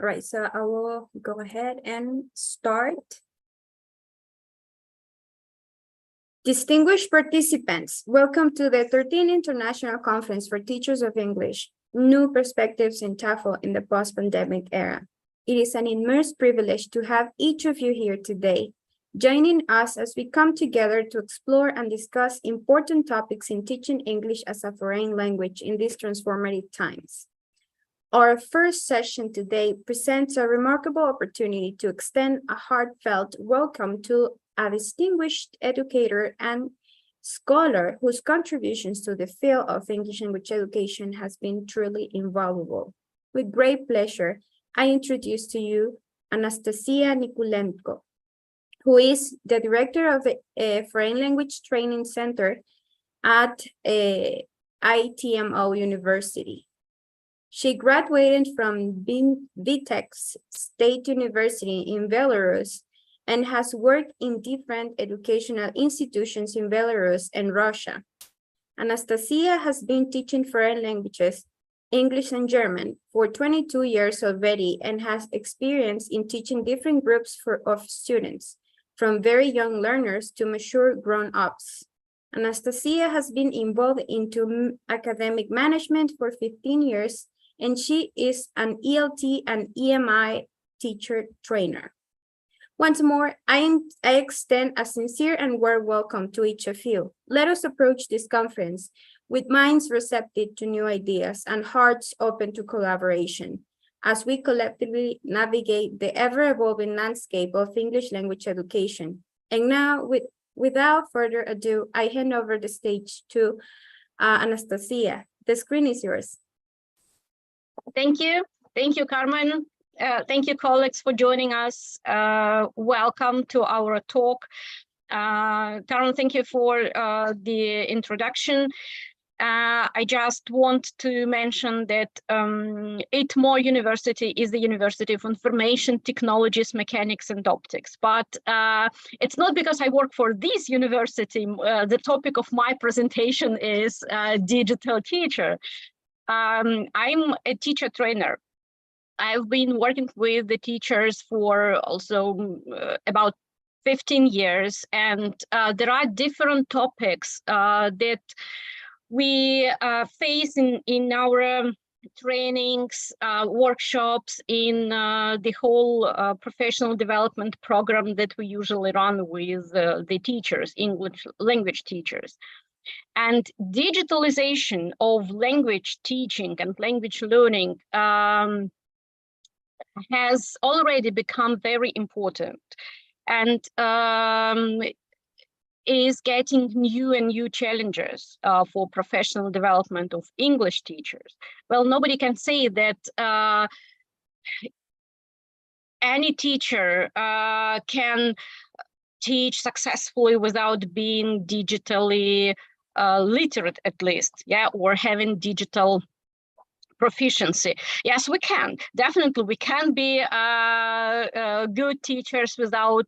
All right, so I will go ahead and start. Distinguished participants, welcome to the 13th International Conference for Teachers of English, New Perspectives in TOEFL in the Post-Pandemic Era. It is an immense privilege to have each of you here today, joining us as we come together to explore and discuss important topics in teaching English as a foreign language in these transformative times. Our first session today presents a remarkable opportunity to extend a heartfelt welcome to a distinguished educator and scholar whose contributions to the field of English language education has been truly invaluable. With great pleasure, I introduce to you Anastasiia Kikulenko, who is the director of the Foreign Language Training Center at ITMO University. She graduated from Vitebsk State University in Belarus and has worked in different educational institutions in Belarus and Russia. Anastasia has been teaching foreign languages, English and German, for 22 years already and has experience in teaching different groups of students, from very young learners to mature grown-ups. Anastasia has been involved into academic management for 15 years, and she is an ELT and EMI teacher trainer. Once more, I extend a sincere and warm welcome to each of you. Let us approach this conference with minds receptive to new ideas and hearts open to collaboration as we collectively navigate the ever-evolving landscape of English language education. And now, without further ado, I hand over the stage to Anastasia. The screen is yours. Thank you. Thank you, Carmen. Thank you, colleagues, for joining us. Welcome to our talk. Carmen, thank you for the introduction. I just want to mention that ITMO University is the University of Information Technologies, Mechanics and Optics. But it's not because I work for this university. The topic of my presentation is digital teacher. I'm a teacher trainer. I've been working with the teachers for also about 15 years, and there are different topics that we face in our trainings, workshops, in the whole professional development program that we usually run with the teachers, English language teachers. And digitalization of language teaching and language learning has already become very important and is getting new and new challenges for professional development of English teachers. Well, nobody can say that any teacher can teach successfully without being digitally literate, at least, yeah, or having digital proficiency. Yes, we can. Definitely, we can be good teachers without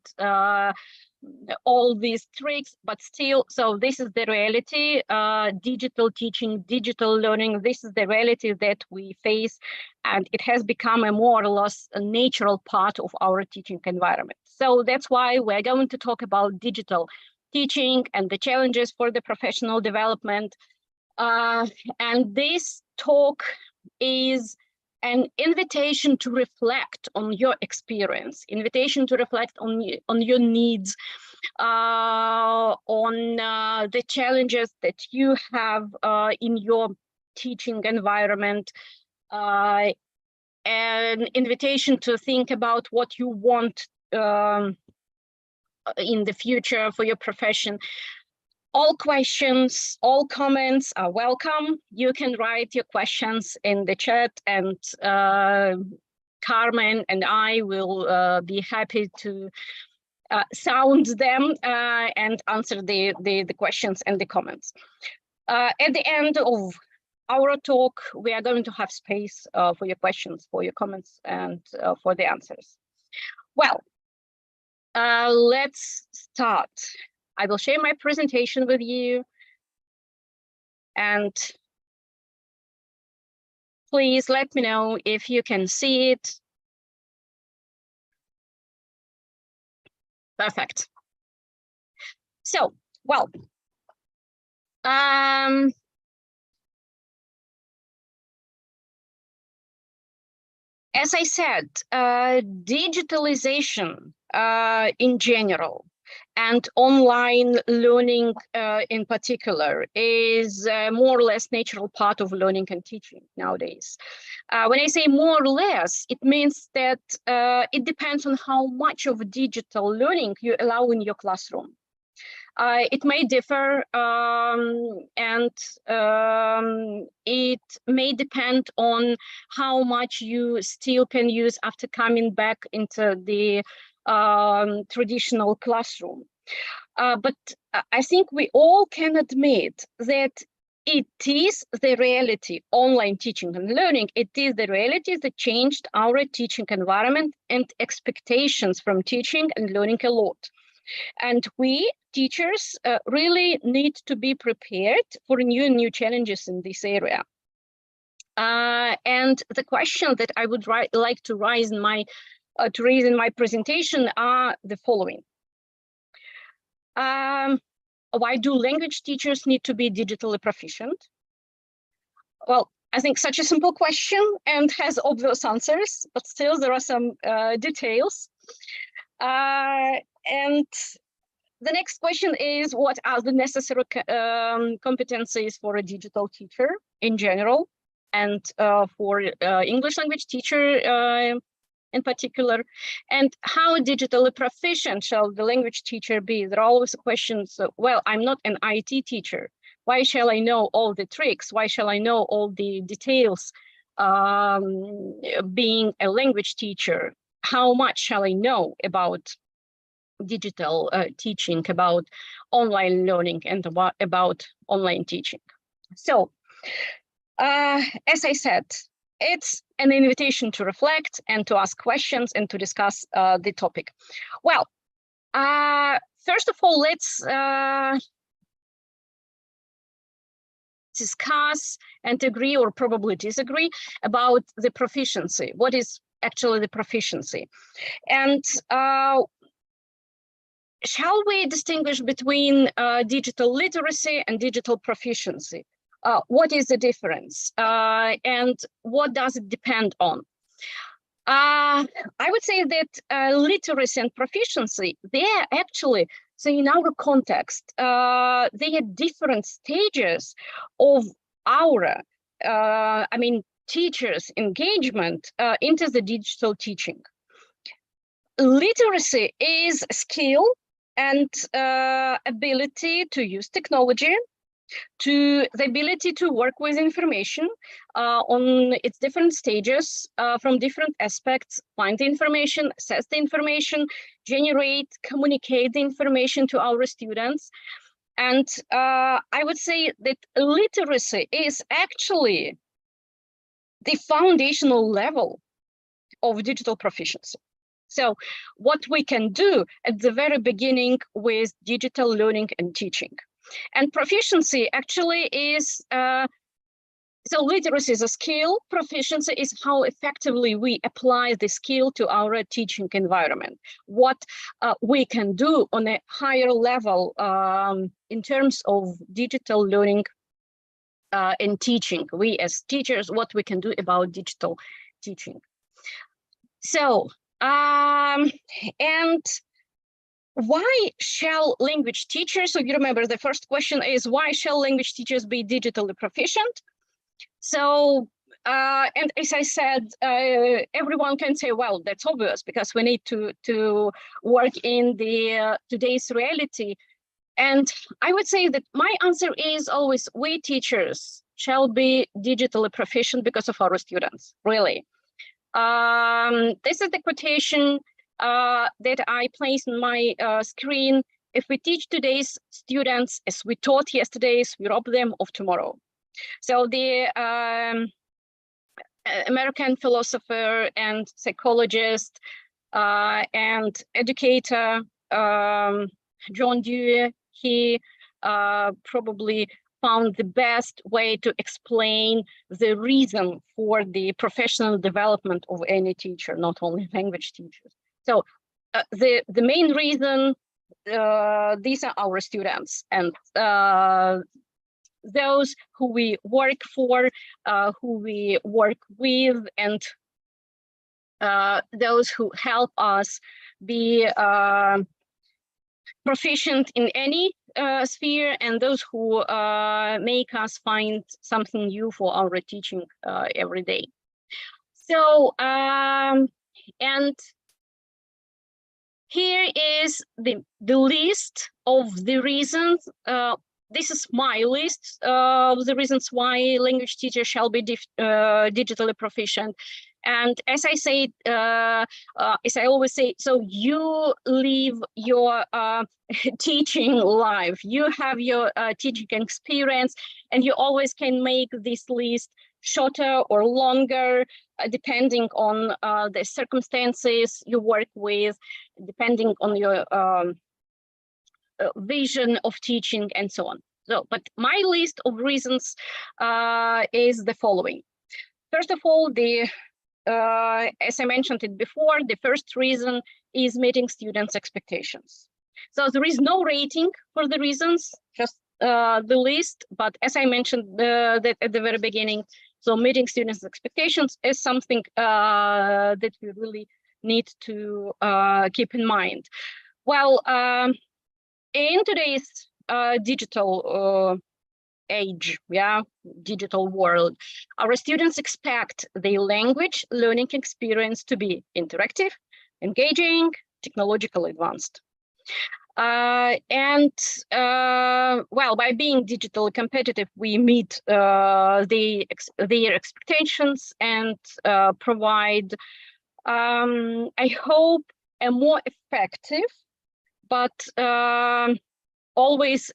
all these tricks, but still, so this is the reality. Digital teaching, digital learning, this is the reality that we face, and it has become a more or less a natural part of our teaching environment. So that's why we're going to talk about digital teaching and the challenges for the professional development. And this talk is an invitation to reflect on your experience, invitation to reflect on your needs, on the challenges that you have in your teaching environment, an invitation to think about what you want in the future for your profession. All questions, all comments are welcome. You can write your questions in the chat, and Carmen and I will be happy to sound them and answer the questions and the comments. At the end of our talk, we are going to have space for your questions, for your comments, and for the answers. Well, let's start. I will share my presentation with you, and please let me know if you can see it Perfect. So, well, as I said, digitalization in general and online learning in particular is a more or less natural part of learning and teaching nowadays. When I say more or less, it means that it depends on how much of digital learning you allow in your classroom. It may differ, and it may depend on how much you still can use after coming back into the traditional classroom. But I think we all can admit that it is the reality, online teaching and learning, it is the reality that changed our teaching environment and expectations from teaching and learning a lot. And we, teachers, really need to be prepared for new challenges in this area. And the question that I would like to raise in my presentation are the following. Why do language teachers need to be digitally proficient? Well, I think such a simple question and has obvious answers, but still there are some details. And the next question is, what are the necessary competencies for a digital teacher in general, and for English language teacher in particular, and how digitally proficient shall the language teacher be? There are always questions, well, I'm not an IT teacher. Why shall I know all the tricks? Why shall I know all the details being a language teacher? How much shall I know about digital teaching, about online learning, and about online teaching? So, as I said, it's an invitation to reflect and to ask questions and to discuss the topic. Well, first of all, let's discuss and agree, or probably disagree, about the proficiency. What is actually the proficiency? And shall we distinguish between digital literacy and digital proficiency? What is the difference, and what does it depend on? I would say that literacy and proficiency, they are actually, so in our context, they are different stages of our, teachers' engagement into the digital teaching. Literacy is skill and ability to use technology, to the ability to work with information on its different stages, from different aspects, find the information, assess the information, generate, communicate the information to our students. And I would say that literacy is actually the foundational level of digital proficiency. So what we can do at the very beginning with digital learning and teaching. And proficiency actually is, so literacy is a skill, proficiency is how effectively we apply the skill to our teaching environment. What we can do on a higher level in terms of digital learning and teaching. We as teachers, what we can do about digital teaching. So, and why shall language teachers, so you remember the first question is, why shall language teachers be digitally proficient? So, and as I said, everyone can say, well, that's obvious because we need to work in the today's reality. And I would say that my answer is always, we teachers shall be digitally proficient because of our students, really. This is the quotation that I placed on my screen. If we teach today's students as we taught yesterday's, we rob them of tomorrow. So the American philosopher and psychologist and educator John Dewey, he probably found the best way to explain the reason for the professional development of any teacher, not only language teachers. So the main reason, these are our students, and those who we work for, who we work with, and those who help us be proficient in any sphere, and those who make us find something new for our teaching every day. So, and here is the list of the reasons. This is my list of the reasons why language teachers shall be digitally proficient. And as I say, as I always say, so you live your teaching life, you have your teaching experience, and you always can make this list shorter or longer, depending on the circumstances you work with, depending on your vision of teaching and so on. So, but my list of reasons is the following. First of all, as I mentioned it before, the first reason is meeting students' expectations. So there is no rating for the reasons, just the list. But as I mentioned that at the very beginning, so meeting students' expectations is something that we really need to keep in mind. Well, in today's digital age, digital world, our students expect their language learning experience to be interactive, engaging, technologically advanced. Well, by being digitally competitive, we meet their expectations and provide, I hope, a more effective, but always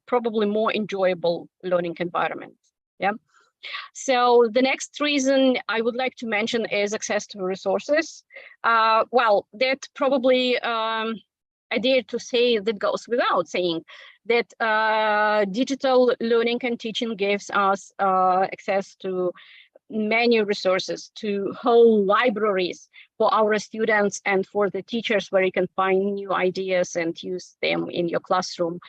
probably more enjoyable learning environment. Yeah. So the next reason I would like to mention is access to resources. Well, that probably I dare to say that goes without saying that digital learning and teaching gives us access to many resources, to whole libraries for our students and for the teachers, where you can find new ideas and use them in your classroom,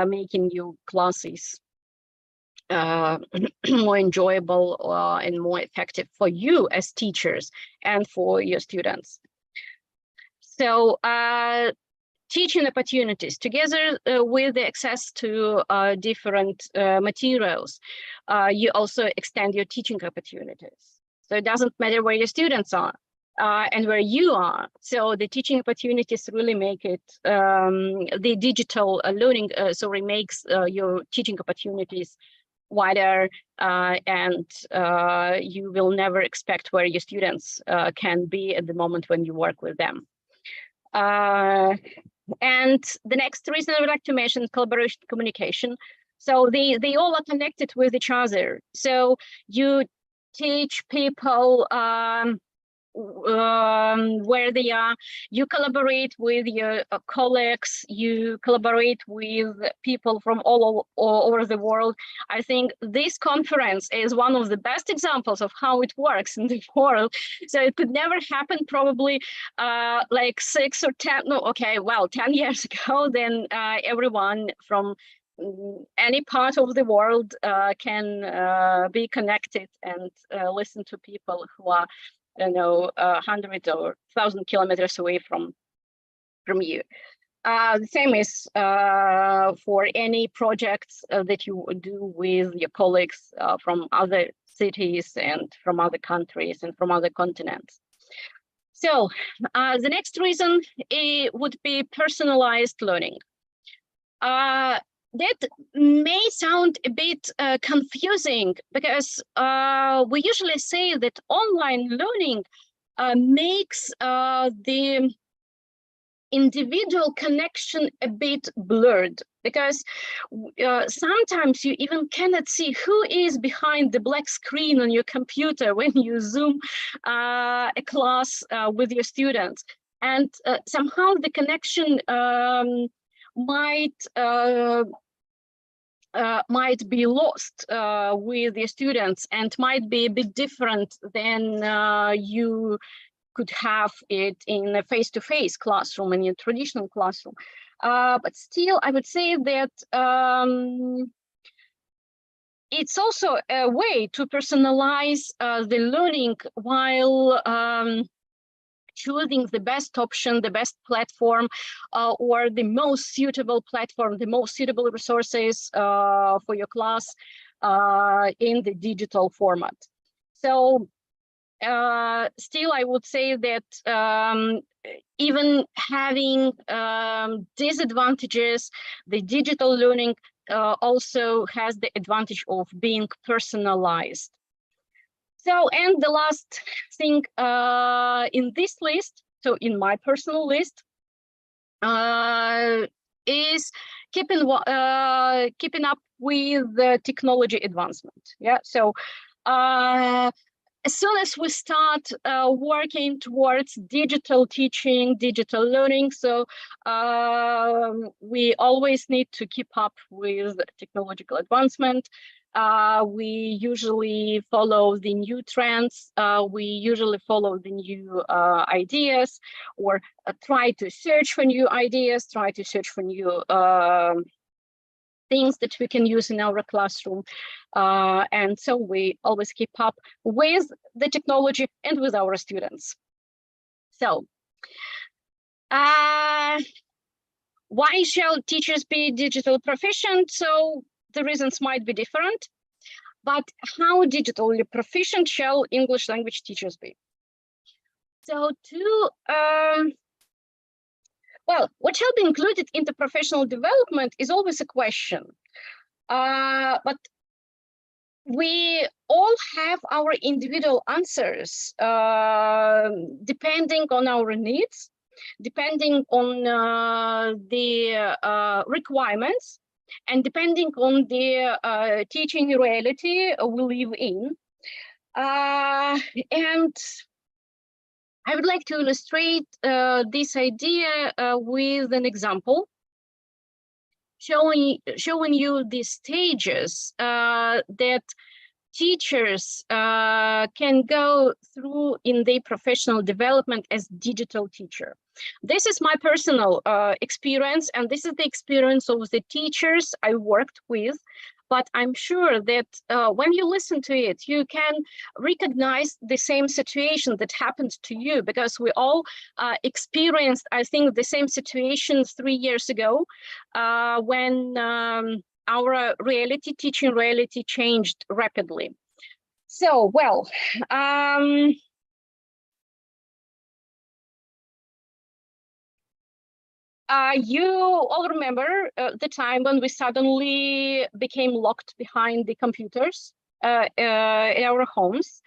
making your classes more enjoyable and more effective for you as teachers and for your students. So teaching opportunities together with the access to different materials, you also extend your teaching opportunities. So it doesn't matter where your students are and where you are. So the teaching opportunities really make it, the digital learning makes your teaching opportunities wider, and you will never expect where your students can be at the moment when you work with them. And the next reason I would like to mention is collaboration, communication. So they all are connected with each other. So you teach people where they are, you collaborate with your colleagues, you collaborate with people from all over the world. I think this conference is one of the best examples of how it works in the world. So it could never happen probably like 6 or 10, no, okay, well, 10 years ago, then everyone from any part of the world can be connected and listen to people who are, 100 or 1,000 kilometers away from you. The same is for any projects that you do with your colleagues from other cities and from other countries and from other continents. So the next reason would be personalized learning. That may sound a bit confusing, because we usually say that online learning makes the individual connection a bit blurred, because sometimes you even cannot see who is behind the black screen on your computer when you Zoom a class with your students. And somehow the connection might be lost with the students, and might be a bit different than you could have it in a face-to-face classroom, in a traditional classroom. But still, I would say that it's also a way to personalize the learning while choosing the best option, the best platform, or the most suitable platform, the most suitable resources for your class in the digital format. So still, I would say that even having disadvantages, the digital learning also has the advantage of being personalized. So, and the last thing in this list, so in my personal list, is keeping up with the technology advancement. Yeah, so as soon as we start working towards digital teaching, digital learning, so we always need to keep up with technological advancement. We usually follow the new trends. We usually follow the new ideas, or try to search for new ideas, try to search for new things that we can use in our classroom. And so we always keep up with the technology and with our students. So why shall teachers be digital proficient? So the reasons might be different, but how digitally proficient shall English language teachers be? So well, what shall be included into professional development is always a question. But we all have our individual answers, depending on our needs, depending on the requirements, and depending on the teaching reality we live in. And I would like to illustrate this idea with an example, showing you the stages that teachers can go through in their professional development as digital teacher. This is my personal experience, and this is the experience of the teachers I worked with. But I'm sure that when you listen to it, you can recognize the same situation that happened to you, because we all experienced, I think, the same situation 3 years ago when our teaching reality changed rapidly. So, well, you all remember the time when we suddenly became locked behind the computers in our homes,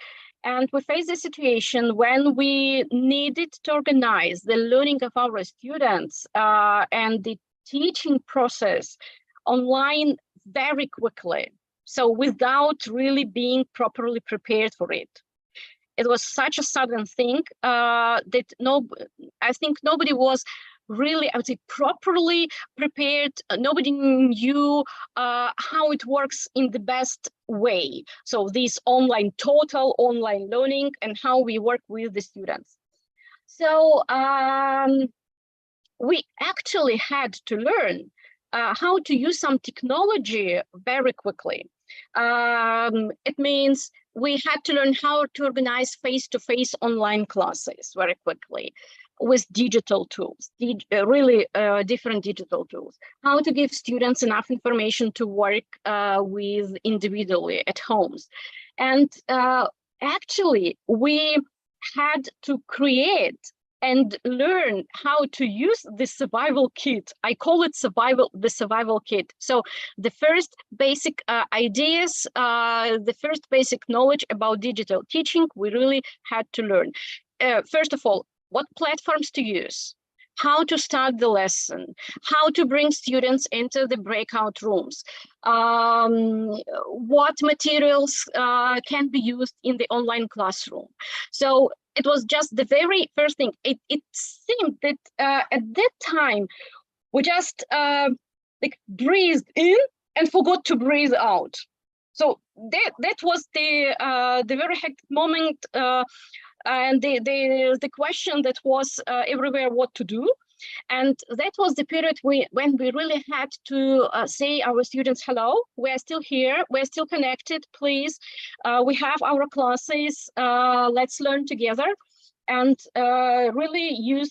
and we faced a situation when we needed to organize the learning of our students and the teaching process online very quickly, so without really being properly prepared for it. It was such a sudden thing that I think nobody was really, I would say, properly prepared. Nobody knew how it works in the best way. So this total online learning, and how we work with the students. So we actually had to learn how to use some technology very quickly. It means we had to learn how to organize face-to-face online classes very quickly with digital tools, really different digital tools. How to give students enough information to work with individually at homes. And actually, we had to create and learn how to use the survival kit. I call it the survival kit. So the first basic ideas, the first basic knowledge about digital teaching, we really had to learn. First of all, what platforms to use, how to start the lesson, how to bring students into the breakout rooms, what materials can be used in the online classroom. So it was just the very first thing. It seemed that at that time, we just like breathed in and forgot to breathe out. So that was the very hectic moment and the question that was everywhere what to do. And that was the period when we really had to say our students, hello, we're still here, we're still connected, please. We have our classes, let's learn together. And really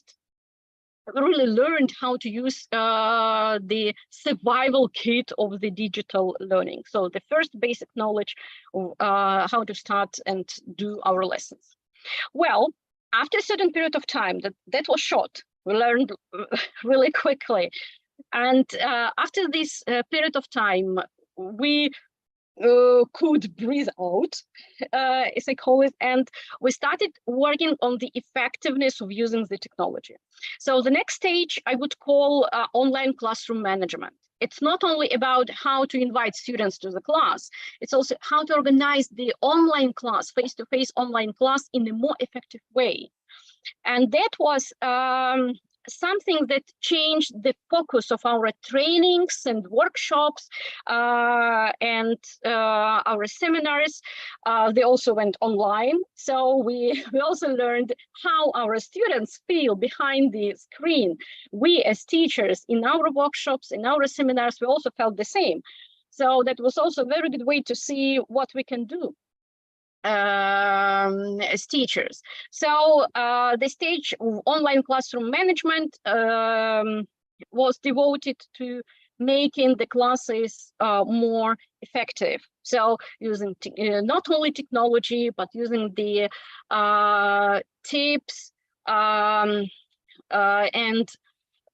learned how to use the survival kit of the digital learning. So the first basic knowledge of how to start and do our lessons. Well, after a certain period of time, that was short. We learned really quickly. And after this period of time, we could breathe out, as I call it, and we started working on the effectiveness of using the technology. So the next stage I would call online classroom management. It's not only about how to invite students to the class, it's also how to organize the online class, face-to-face online class in a more effective way. And that was something that changed the focus of our trainings and workshops and our seminars. They also went online. So we also learned how our students feel behind the screen. We as teachers in our workshops, in our seminars, we also felt the same. So that was also a very good way to see what we can do as teachers. So the stage of online classroom management was devoted to making the classes more effective. So using not only technology, but using the tips and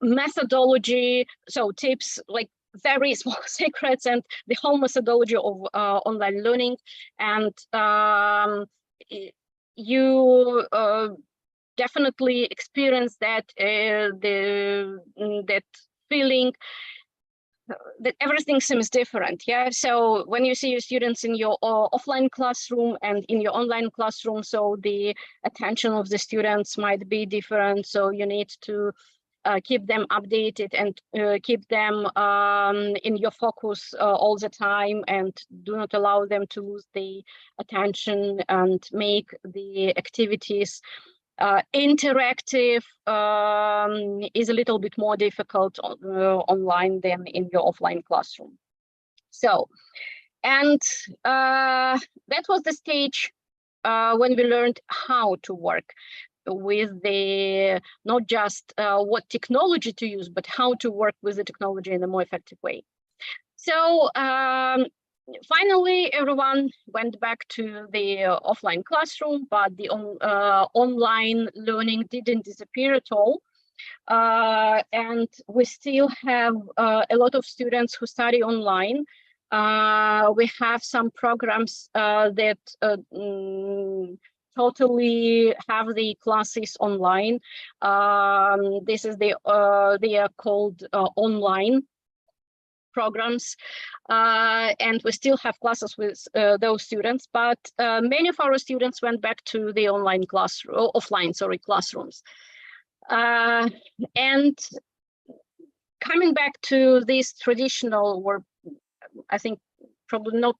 methodology. So tips like very small secrets and the whole methodology of online learning. And you definitely experience that that feeling that everything seems different. Yeah, so when you see your students in your offline classroom and in your online classroom, so the attention of the students might be different. So you need to keep them updated and keep them in your focus all the time, and do not allow them to lose the attention, and make the activities interactive is a little bit more difficult online than in your offline classroom. So, and that was the stage when we learned how to work with the not just what technology to use, but how to work with the technology in a more effective way. So finally, everyone went back to the offline classroom, but the online learning didn't disappear at all. And we still have a lot of students who study online. We have some programs that totally have the classes online. This is they are called online programs, and we still have classes with those students, but many of our students went back to the online classroom, classrooms. And coming back to this traditional, or I think probably not,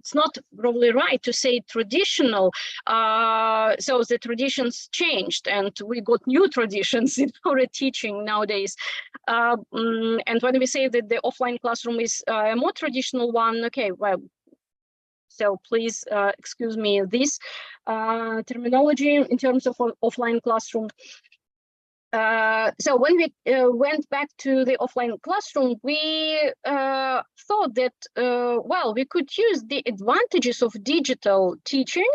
it's not probably right to say traditional. So the traditions changed and we got new traditions in our teaching nowadays. And when we say that the offline classroom is a more traditional one, okay, well, so please excuse me this terminology in terms of offline classroom. So when we went back to the offline classroom, we thought that, well, we could use the advantages of digital teaching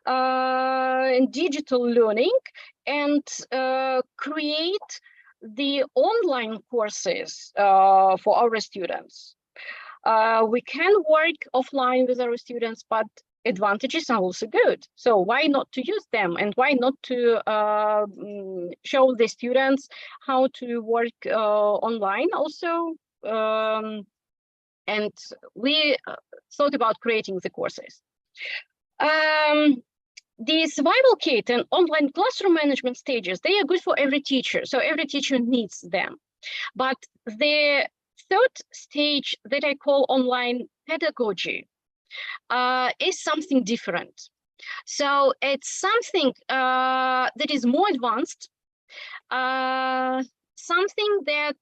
and digital learning and create the online courses for our students. We can work offline with our students, but advantages are also good. So why not to use them, and why not to show the students how to work online also? And we thought about creating the courses. The survival kit and online classroom management stages, they are good for every teacher. So every teacher needs them. But the third stage that I call online pedagogy is something different. So it's something that is more advanced, something that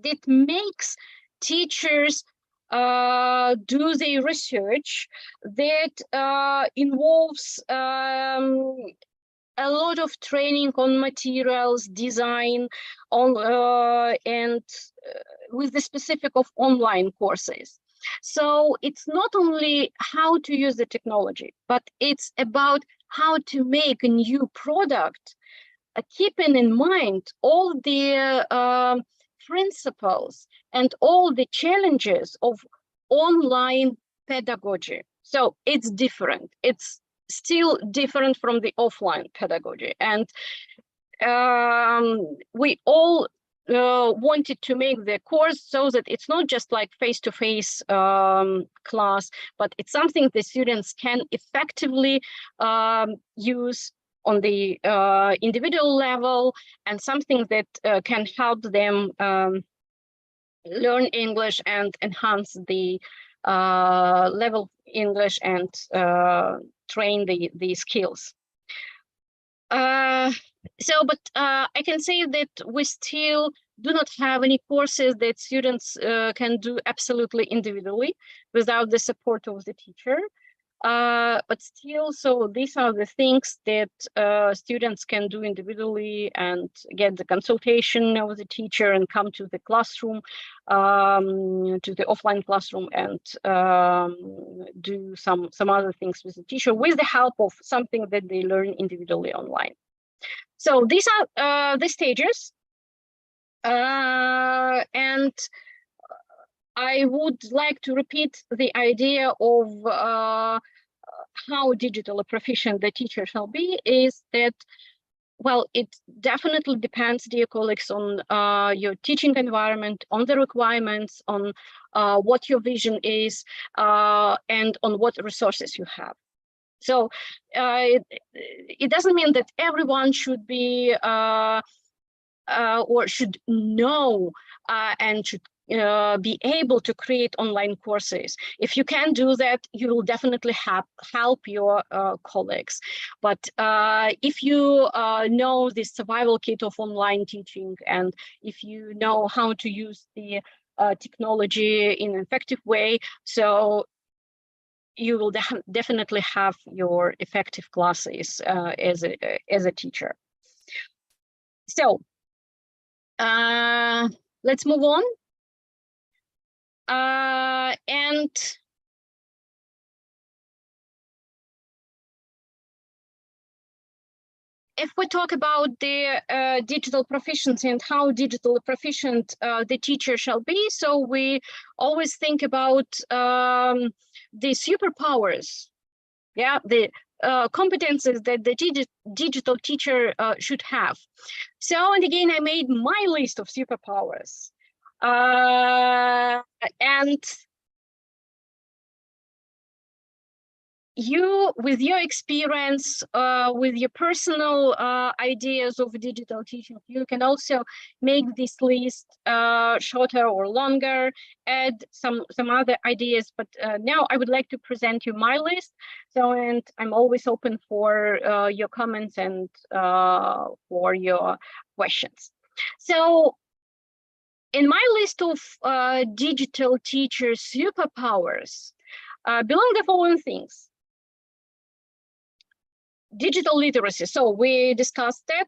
that makes teachers do their research, that involves a lot of training on materials, design, on and with the specific of online courses. So it's not only how to use the technology, but it's about how to make a new product, keeping in mind all the principles and all the challenges of online pedagogy. So it's different. It's still different from the offline pedagogy. And we all wanted to make the course so that it's not just like face-to-face class, but it's something the students can effectively use on the individual level, and something that can help them learn English and enhance the level of English and train the skills. But I can say that we still do not have any courses that students can do absolutely individually without the support of the teacher. But still, so these are the things that students can do individually and get the consultation of the teacher and come to the classroom, to the offline classroom, and do some other things with the teacher with the help of something that they learn individually online. So these are the stages. And I would like to repeat the idea of how digitally proficient the teacher shall be, is that, well, it definitely depends, dear colleagues, on your teaching environment, on the requirements, on what your vision is, and on what resources you have. So it doesn't mean that everyone should be or should know and should be able to create online courses. If you can do that, you will definitely help your colleagues. But if you know the survival kit of online teaching, and if you know how to use the technology in an effective way, so you will definitely have your effective classes as a teacher. So let's move on. And if we talk about the digital proficiency and how digital proficient the teacher shall be, so we always think about the superpowers, yeah, the competences that the digital teacher should have. So, and again, I made my list of superpowers. And you, with your experience, with your personal ideas of digital teaching, you can also make this list shorter or longer, add some other ideas. But now I would like to present you my list. So, and I'm always open for your comments and for your questions. So, in my list of digital teacher superpowers belong the following things. Digital literacy. So we discussed that.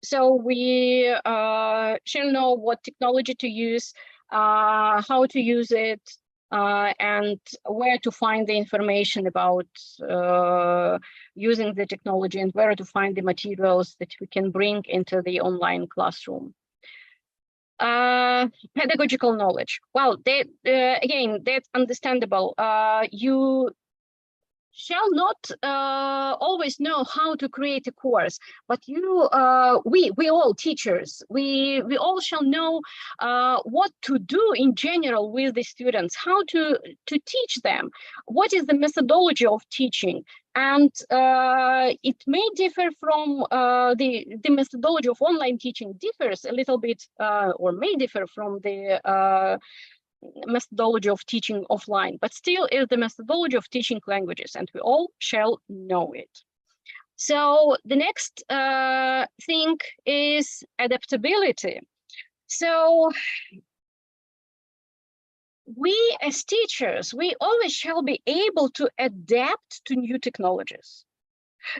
So we shall know what technology to use, how to use it, and where to find the information about using the technology, and where to find the materials that we can bring into the online classroom. Pedagogical knowledge. Well, again, that's understandable. You shall not always know how to create a course, but we all teachers, we all shall know what to do in general with the students, how to teach them, what is the methodology of teaching. And it may differ from the methodology of online teaching differs a little bit, or may differ from the methodology of teaching offline, but still is the methodology of teaching languages, and we all shall know it. So the next thing is adaptability. So we as teachers, we always shall be able to adapt to new technologies.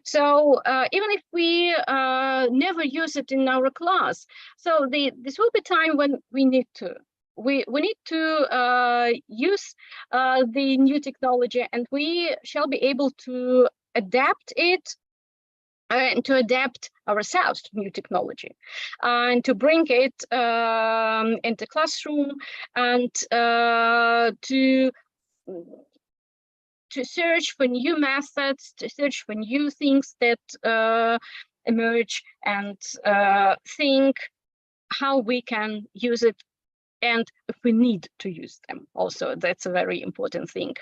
So even if we never use it in our class, so this will be time when we need to. We need to use the new technology, and we shall be able to adapt it and to adapt ourselves to new technology, and to bring it into classroom, and to search for new methods, to search for new things that emerge, and think how we can use it, and if we need to use them also. That's a very important thing.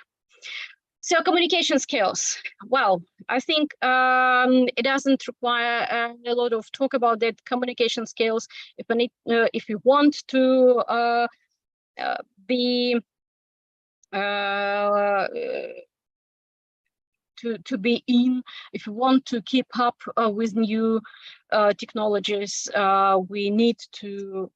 So communication skills. Well, I think it doesn't require a lot of talk about that. Communication skills. If you want to be to be in, if you want to keep up with new technologies, we need to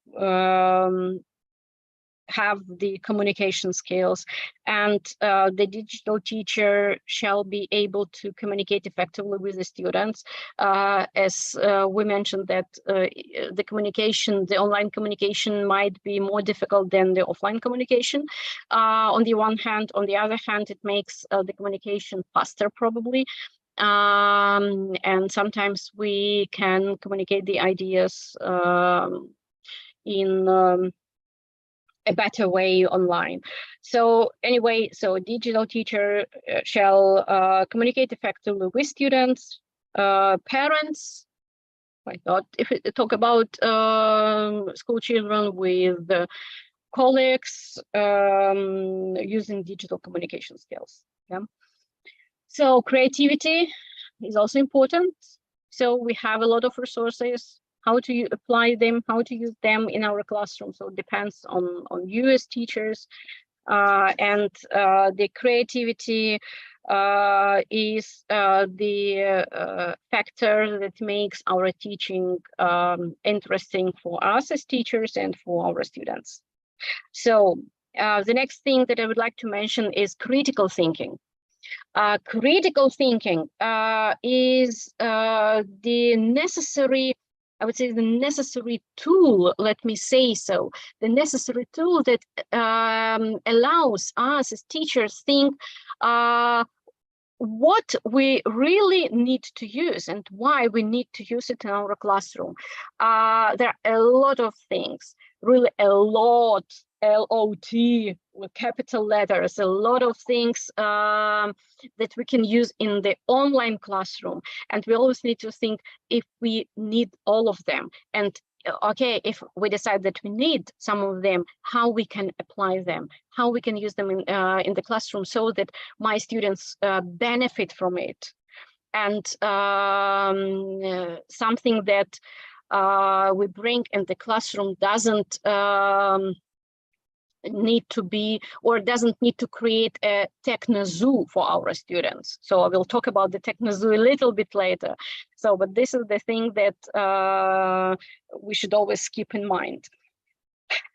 have the communication skills, and the digital teacher shall be able to communicate effectively with the students. As we mentioned that the online communication might be more difficult than the offline communication. On the one hand, on the other hand, it makes the communication faster probably. And sometimes we can communicate the ideas in a better way online. So anyway, so a digital teacher shall communicate effectively with students, parents. I thought if we talk about school children, with colleagues, using digital communication skills. Yeah. So creativity is also important. So we have a lot of resources. How to apply them, how to use them in our classroom. So it depends on you as teachers. And the creativity is the factor that makes our teaching interesting for us as teachers and for our students. So the next thing that I would like to mention is critical thinking. Critical thinking is the necessary, I would say, the necessary tool, let me say so, the necessary tool that allows us as teachers think what we really need to use and why we need to use it in our classroom. There are a lot of things, really a lot, L-O-T with capital letters, a lot of things that we can use in the online classroom. And we always need to think if we need all of them. And okay, if we decide that we need some of them, how we can apply them, how we can use them in the classroom so that my students benefit from it. And something that we bring in the classroom doesn't need to be, or doesn't need to create a techno zoo for our students. So I will talk about the techno zoo a little bit later. So, but this is the thing that we should always keep in mind.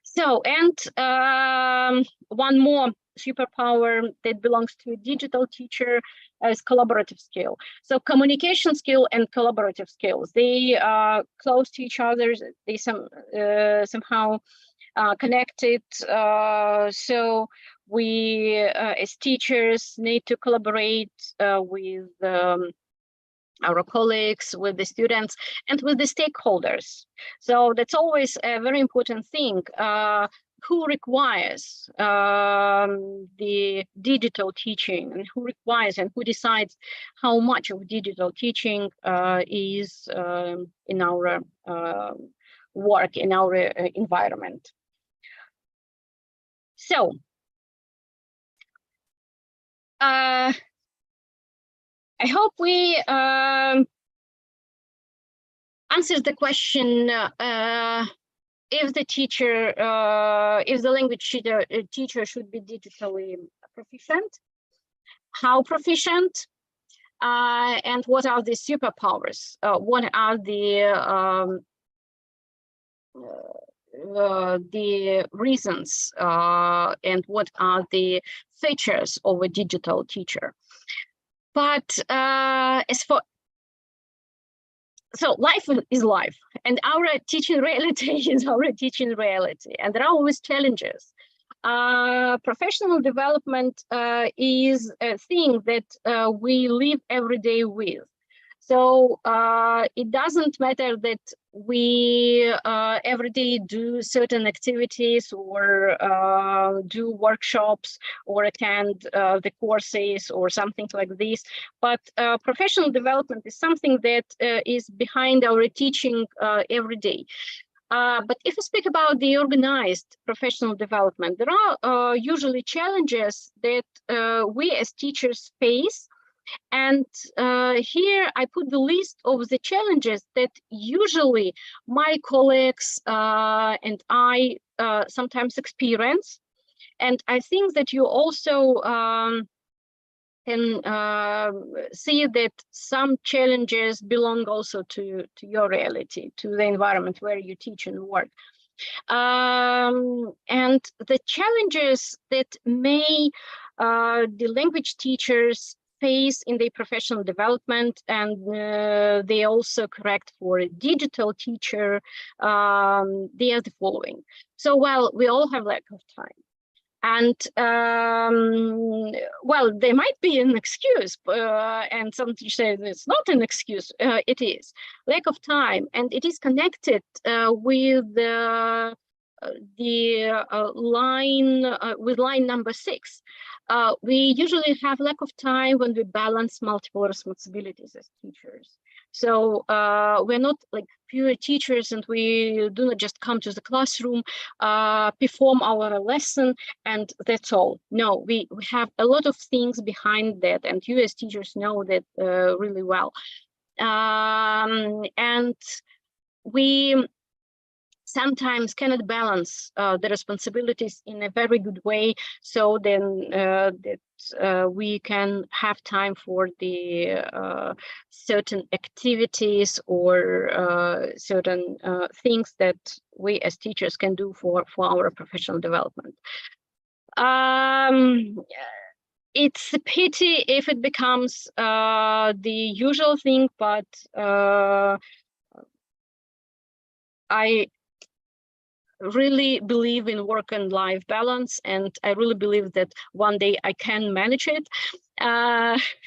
So, and one more superpower that belongs to a digital teacher is collaborative skill. So communication skill and collaborative skills, they are close to each other. They somehow connected. So we as teachers need to collaborate with our colleagues, with the students, and with the stakeholders. So that's always a very important thing. Who requires the digital teaching, and who requires and who decides how much of digital teaching is in our work, in our environment. So, I hope we answered the question if the teacher, if the language teacher should be digitally proficient, how proficient, and what are the superpowers? What are the reasons, and what are the features of a digital teacher? But as for so life is life, and our teaching reality is our teaching reality, and there are always challenges. Professional development is a thing that we live every day with. So it doesn't matter that we every day do certain activities or do workshops or attend the courses or something like this. But professional development is something that is behind our teaching every day. But if we speak about the organized professional development, there are usually challenges that we as teachers face. And here I put the list of the challenges that usually my colleagues and I sometimes experience. And I think that you also can see that some challenges belong also to your reality, to the environment where you teach and work. And the challenges that may the language teachers face in their professional development, and they also correct for a digital teacher, they are the following. So, well, we all have lack of time. And well, there might be an excuse, and some teachers say it's not an excuse. It is lack of time, and it is connected with the line number 6. We usually have lack of time when we balance multiple responsibilities as teachers. So we're not like pure teachers, and we do not just come to the classroom, perform our lesson, and that's all. No, we have a lot of things behind that, and you as teachers know that really well. And we sometimes cannot balance the responsibilities in a very good way, so then that we can have time for the certain activities or certain things that we as teachers can do for our professional development. It's a pity if it becomes the usual thing, but I really believe in work and life balance, and I really believe that one day I can manage it.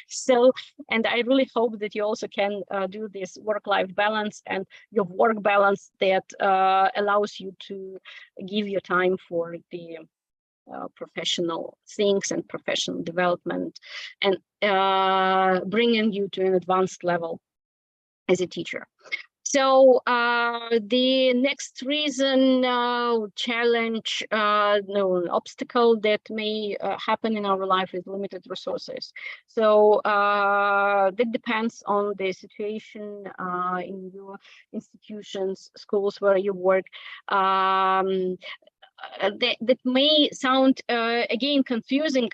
So, and I really hope that you also can do this work-life balance and your work balance that allows you to give your time for the professional things and professional development, and bringing you to an advanced level as a teacher. So the next reason, challenge, obstacle that may happen in our life is limited resources. So that depends on the situation in your institutions, schools where you work. That may sound again confusing.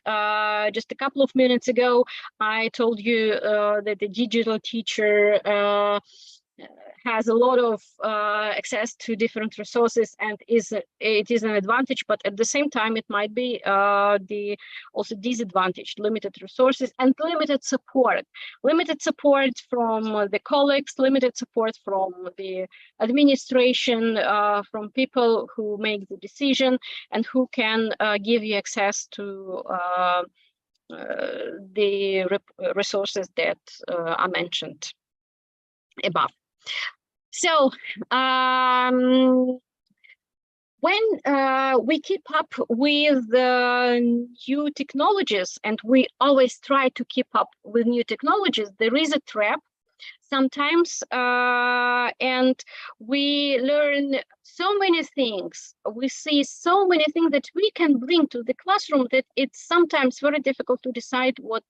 Just a couple of minutes ago, I told you that the digital teacher has a lot of access to different resources, and it is an advantage, but at the same time it might be the also disadvantage: limited resources and limited support from the colleagues, limited support from the administration, from people who make the decision and who can give you access to the resources that are mentioned above. So when we keep up with new technologies, and we always try to keep up with new technologies, there is a trap sometimes, and we learn so many things. We see so many things that we can bring to the classroom that it's sometimes very difficult to decide what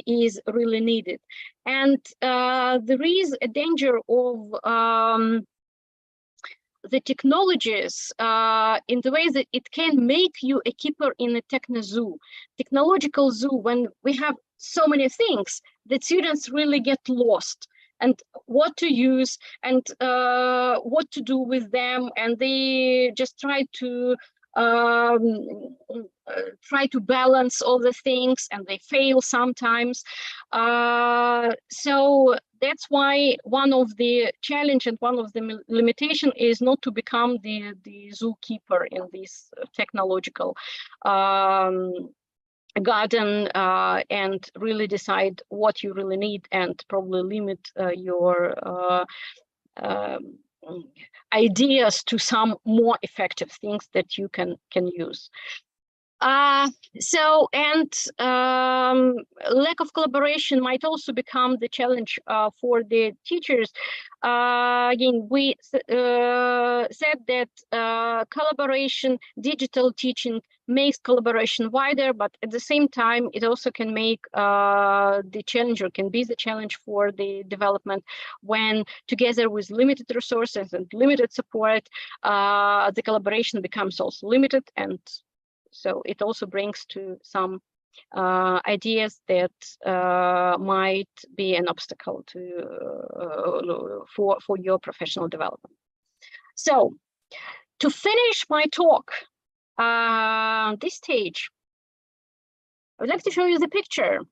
is really needed. And there is a danger of the technologies in the way that it can make you a keeper in a technological zoo, when we have so many things that students really get lost and what to use and what to do with them, and they just try to balance all the things, and they fail sometimes. So that's why one of the challenge and one of the limitation is not to become the zookeeper in this technological garden, and really decide what you really need, and probably limit your ideas to some more effective things that you can use. Lack of collaboration might also become the challenge for the teachers. Again, we said that collaboration, digital teaching makes collaboration wider, but at the same time, it also can make the challenge, or can be the challenge for the development, when together with limited resources and limited support, the collaboration becomes also limited, and so it also brings to some ideas that might be an obstacle to for your professional development. So, to finish my talk, this stage, I would like to show you the picture.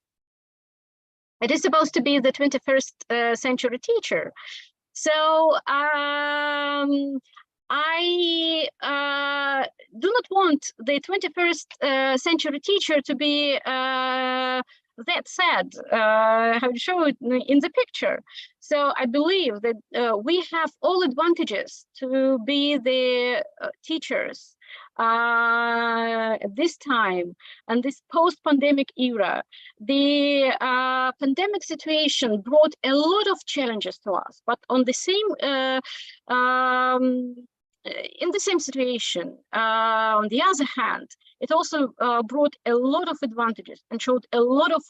It is supposed to be the 21st century teacher. So I do not want the 21st century teacher to be that sad. I will show it in the picture. So I believe that we have all advantages to be the teachers at this time and this post-pandemic era. The pandemic situation brought a lot of challenges to us, but on the same in the same situation, on the other hand, it also brought a lot of advantages and showed a lot of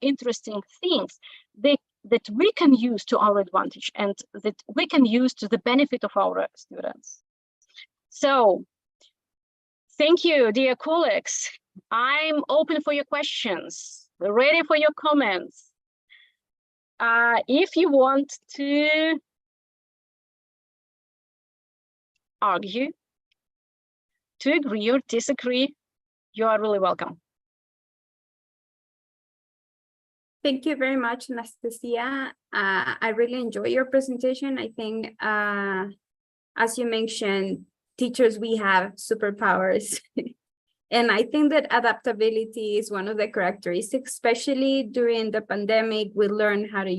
interesting things that we can use to our advantage and that we can use to the benefit of our students. So, thank you, dear colleagues. I'm open for your questions, ready for your comments. If you want to argue, to agree or disagree, you are really welcome. Thank you very much, Anastasiia. I really enjoy your presentation. I think, as you mentioned, teachers, we have superpowers. And I think that adaptability is one of the characteristics, especially during the pandemic. We learned how to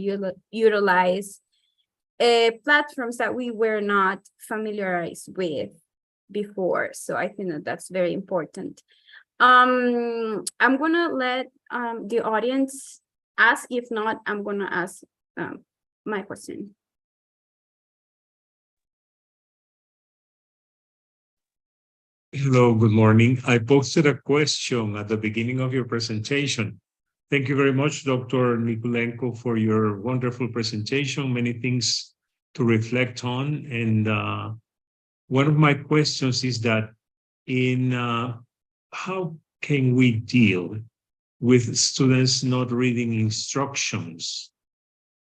utilize platforms that we were not familiarized with before. So I think that that's very important. I'm gonna let the audience ask. If not, I'm gonna ask my question. Hello, good morning. I posted a question at the beginning of your presentation. Thank you very much, Dr. Kikulenko, for your wonderful presentation. Many things to reflect on. And one of my questions is that how can we deal with students not reading instructions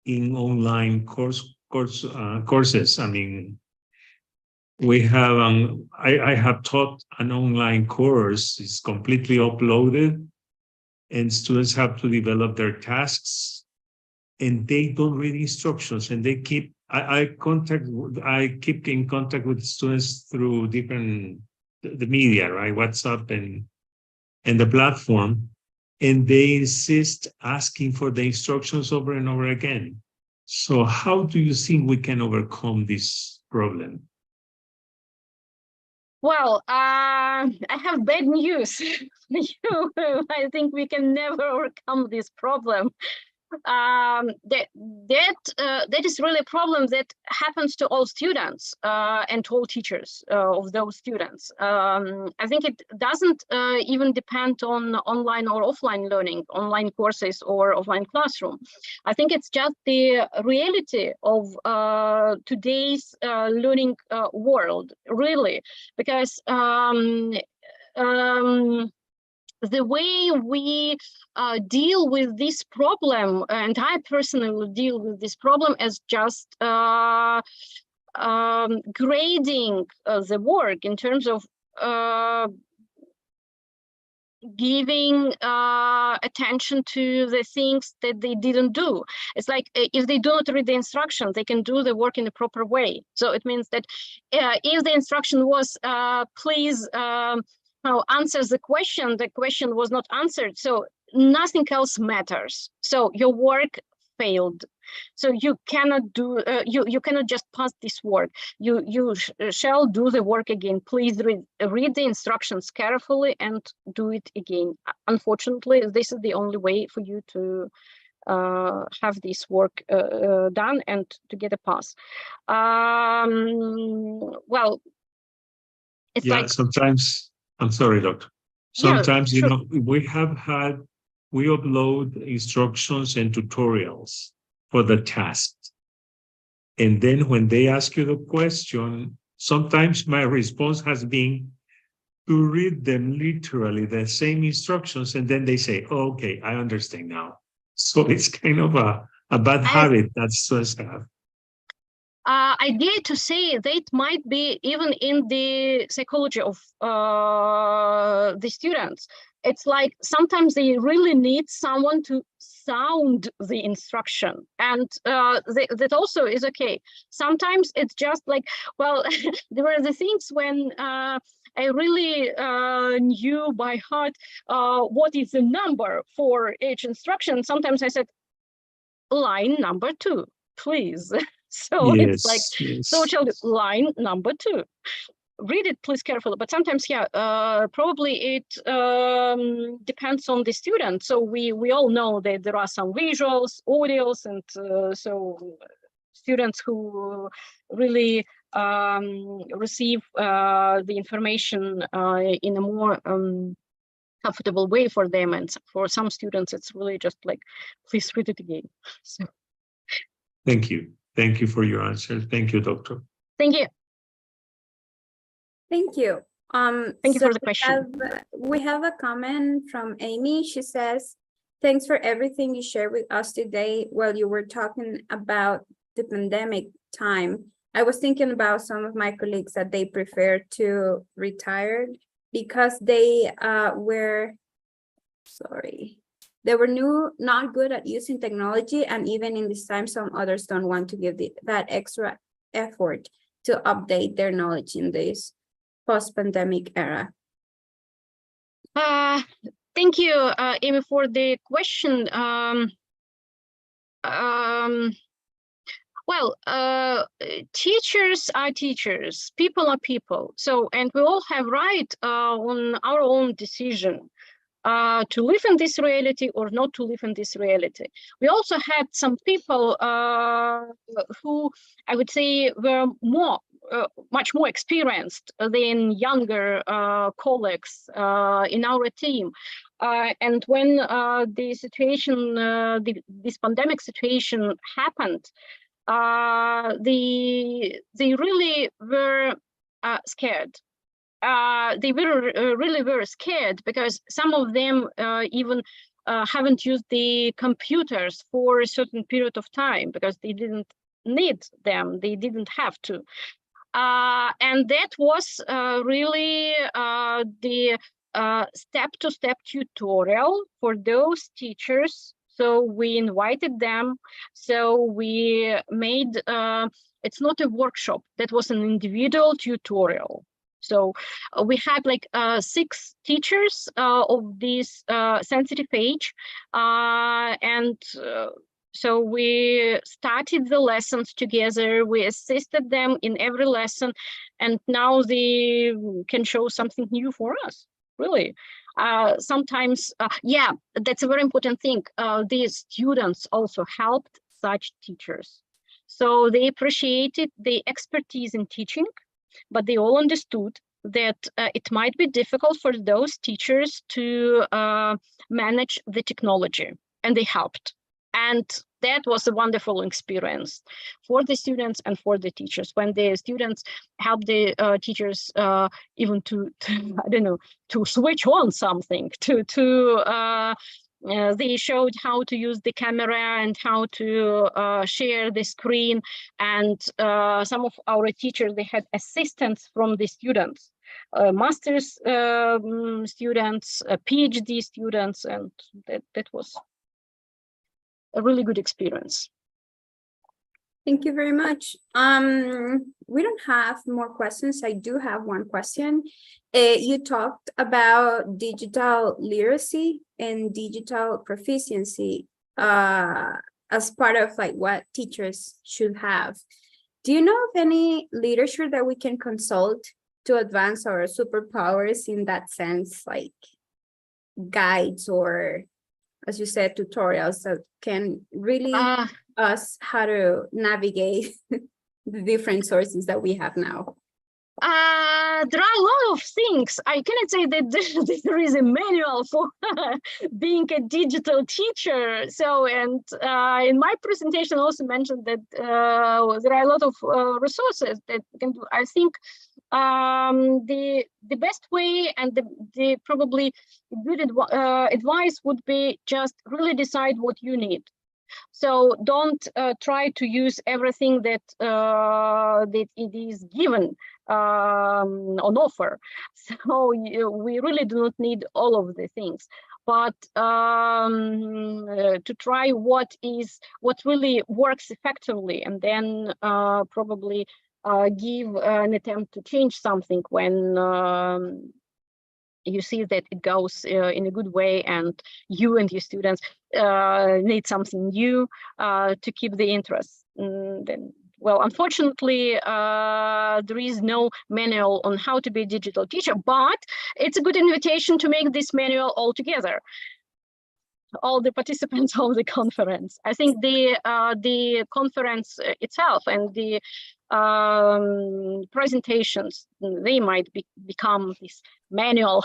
in online courses? I mean, we have I have taught an online course. It's completely uploaded, and students have to develop their tasks, and they don't read instructions, and they keep I keep in contact with students through the media, right? WhatsApp and the platform, and they insist asking for the instructions over and over again. So how do you think we can overcome this problem? Well, I have bad news. I think we can never overcome this problem. that is really a problem that happens to all students and to all teachers of those students. I think it doesn't even depend on online or offline learning, online courses or offline classroom. I think it's just the reality of today's learning world, really, because the way we deal with this problem, and I personally deal with this problem as just grading the work in terms of giving attention to the things that they didn't do. It's like if they do not read the instruction, they can do the work in the proper way. So it means that if the instruction was please answers the question was not answered, so nothing else matters. So your work failed. So you cannot do you cannot just pass this work. You shall do the work again. Please read the instructions carefully and do it again. Unfortunately, this is the only way for you to have this work done and to get a pass. Well, it's like sometimes. I'm sorry, doctor. Sometimes, yeah, sure. We upload instructions and tutorials for the task. And then when they ask you the question, sometimes my response has been to read them literally, the same instructions, and then they say, oh, okay, I understand now. So it's kind of a bad habit that students have. I dare to say that might be even in the psychology of the students. It's like sometimes they really need someone to sound the instruction, and that also is okay. Sometimes it's just like, well, there were the things when I really knew by heart what is the number for each instruction. Sometimes I said, line number 2, please. So yes, it's like, yes. So child, line number 2. Read it, please, carefully. But sometimes, yeah, probably it depends on the student. So we all know that there are some visuals, audios, and so students who really receive the information in a more comfortable way for them. And for some students, it's really just like, please read it again. So. Thank you. Thank you for your answer. Thank you, doctor. Thank you. Thank you. Thank you for the question. We have a comment from Amy. She says, thanks for everything you shared with us today while you were talking about the pandemic time. I was thinking about some of my colleagues that they prefer to retire because they were not good at using technology, and even in this time, some others don't want to give that extra effort to update their knowledge in this post-pandemic era. Thank you, Amy, for the question. Well, teachers are teachers, people are people. So, and we all have right on our own decision. To live in this reality or not to live in this reality. We also had some people who I would say were much more experienced than younger colleagues in our team. And when the situation, this pandemic situation happened, they really were scared. They were really very scared because some of them even haven't used the computers for a certain period of time because they didn't need them, they didn't have to. And that was really the step-to-step tutorial for those teachers. So we invited them. So we made, it's not a workshop, that was an individual tutorial. So we had like 6 teachers of this sensitive age, and so we started the lessons together. We assisted them in every lesson, and now they can show something new for us, really. Sometimes, yeah, that's a very important thing. These students also helped such teachers. So they appreciated the expertise in teaching, but they all understood that it might be difficult for those teachers to manage the technology, and they helped. And that was a wonderful experience for the students and for the teachers, when the students help the teachers even to I don't know, to switch on something, they showed how to use the camera and how to share the screen. And some of our teachers, they had assistance from the students, master's students, PhD students, and that was a really good experience. Thank you very much. We don't have more questions. I do have one question. You talked about digital literacy and digital proficiency as part of like what teachers should have. Do you know of any literature that we can consult to advance our superpowers in that sense, like guides or, as you said, tutorials that can really us how to navigate the different sources that we have now? There are a lot of things. I cannot say that there is a manual for being a digital teacher. So, and in my presentation, I also mentioned that there are a lot of resources that can do. I think the best way and the probably good advice would be just really decide what you need. So don't try to use everything that that it is given on offer. So we really do not need all of the things, but to try what really works effectively, and then probably give an attempt to change something when you see that it goes in a good way, and you and your students need something new to keep the interest. Then, well, unfortunately, there is no manual on how to be a digital teacher, but it's a good invitation to make this manual all together. All the participants of the conference. I think the conference itself and the presentations, they might become this manual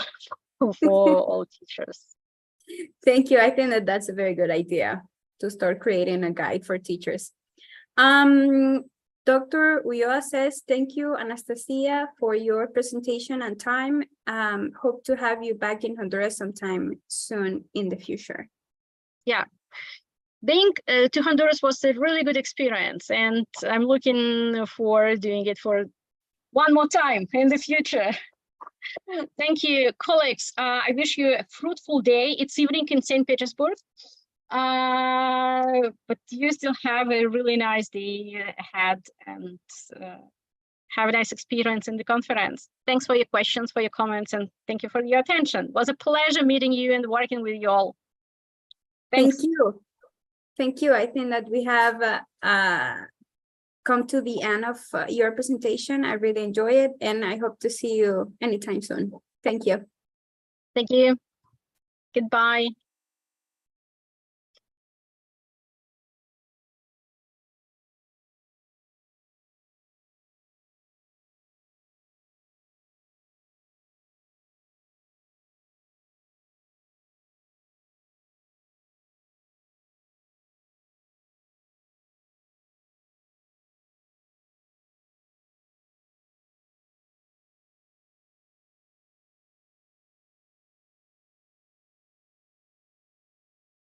for all teachers. Thank you. I think that that's a very good idea to start creating a guide for teachers. Dr. Ulloa says, thank you, Anastasiia, for your presentation and time. Hope to have you back in Honduras sometime soon in the future. Yeah. Being to Honduras was a really good experience, and I'm looking for doing it for one more time in the future. Thank you, colleagues. I wish you a fruitful day. It's evening in St. Petersburg, but you still have a really nice day ahead, and have a nice experience in the conference. Thanks for your questions, for your comments, and thank you for your attention. It was a pleasure meeting you and working with you all. Thanks. Thank you. Thank you. I think that we have come to the end of your presentation. I really enjoy it, and I hope to see you anytime soon. Thank you. Thank you. Goodbye.